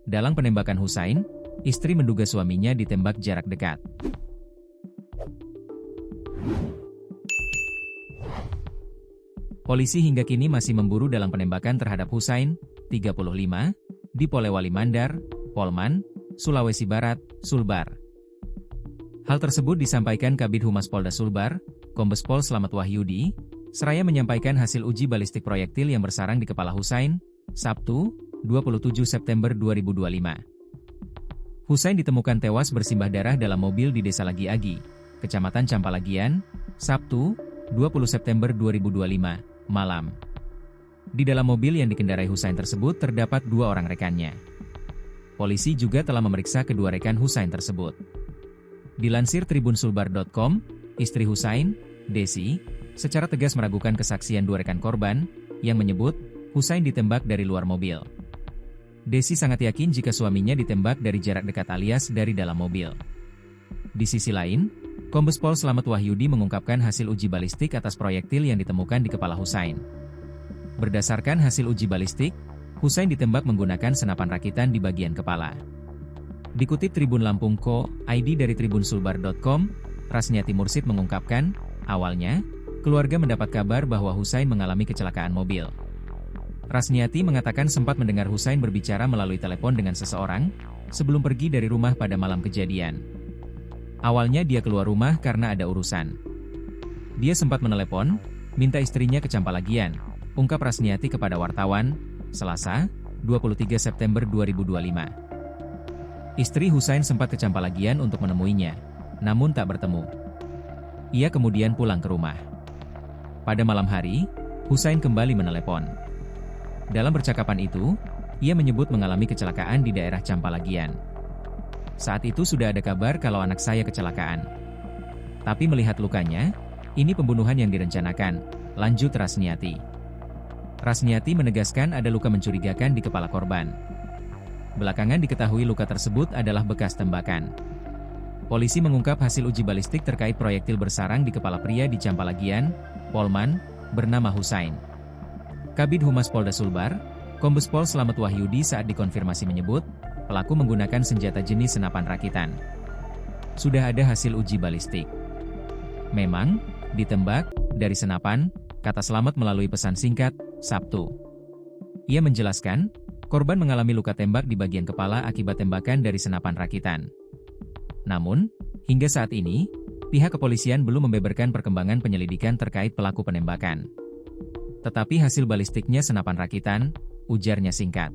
Dalam penembakan Husain, istri menduga suaminya ditembak jarak dekat. Polisi hingga kini masih memburu dalam penembakan terhadap Husain, 35, di Polewali Mandar, Polman, Sulawesi Barat, Sulbar. Hal tersebut disampaikan Kabid Humas Polda Sulbar, Kombes Pol Slamet Wahyudi, seraya menyampaikan hasil uji balistik proyektil yang bersarang di kepala Husain, Sabtu, 27 September 2025. Husain ditemukan tewas bersimbah darah dalam mobil di Desa Lagi-Agi, Kecamatan Campalagian, Sabtu, 20 September 2025, malam. Di dalam mobil yang dikendarai Husain tersebut terdapat 2 orang rekannya. Polisi juga telah memeriksa kedua rekan Husain tersebut. Dilansir tribunsulbar.com, istri Husain, Desi, secara tegas meragukan kesaksian 2 rekan korban, yang menyebut Husain ditembak dari luar mobil. Desi sangat yakin jika suaminya ditembak dari jarak dekat alias dari dalam mobil. Di sisi lain, Kombes Pol Slamet Wahyudi mengungkapkan hasil uji balistik atas proyektil yang ditemukan di kepala Husain. Berdasarkan hasil uji balistik, Husain ditembak menggunakan senapan rakitan di bagian kepala. Dikutip Tribun Lampung Co.id dari tribunsulbar.com, Rasniati Mursid mengungkapkan, awalnya, keluarga mendapat kabar bahwa Husain mengalami kecelakaan mobil. Rasniati mengatakan sempat mendengar Husain berbicara melalui telepon dengan seseorang, sebelum pergi dari rumah pada malam kejadian. Awalnya dia keluar rumah karena ada urusan. Dia sempat menelepon, minta istrinya ke Campalagian, ungkap Rasniati kepada wartawan, Selasa, 23 September 2025. Istri Husain sempat ke Campalagian untuk menemuinya, namun tak bertemu. Ia kemudian pulang ke rumah. Pada malam hari, Husain kembali menelepon. Dalam percakapan itu, ia menyebut mengalami kecelakaan di daerah Campalagian. Saat itu sudah ada kabar kalau anak saya kecelakaan. Tapi melihat lukanya, ini pembunuhan yang direncanakan, lanjut Rasniati. Rasniati menegaskan ada luka mencurigakan di kepala korban. Belakangan diketahui luka tersebut adalah bekas tembakan. Polisi mengungkap hasil uji balistik terkait proyektil bersarang di kepala pria di Campalagian, Polman, bernama Husain. Kabid Humas Polda Sulbar, Kombes Pol Slamet Wahyudi saat dikonfirmasi menyebut, pelaku menggunakan senjata jenis senapan rakitan. Sudah ada hasil uji balistik. Memang, ditembak, dari senapan, kata Slamet melalui pesan singkat, Sabtu. Ia menjelaskan, korban mengalami luka tembak di bagian kepala akibat tembakan dari senapan rakitan. Namun, hingga saat ini, pihak kepolisian belum membeberkan perkembangan penyelidikan terkait pelaku penembakan. Tetapi hasil balistiknya senapan rakitan, ujarnya singkat.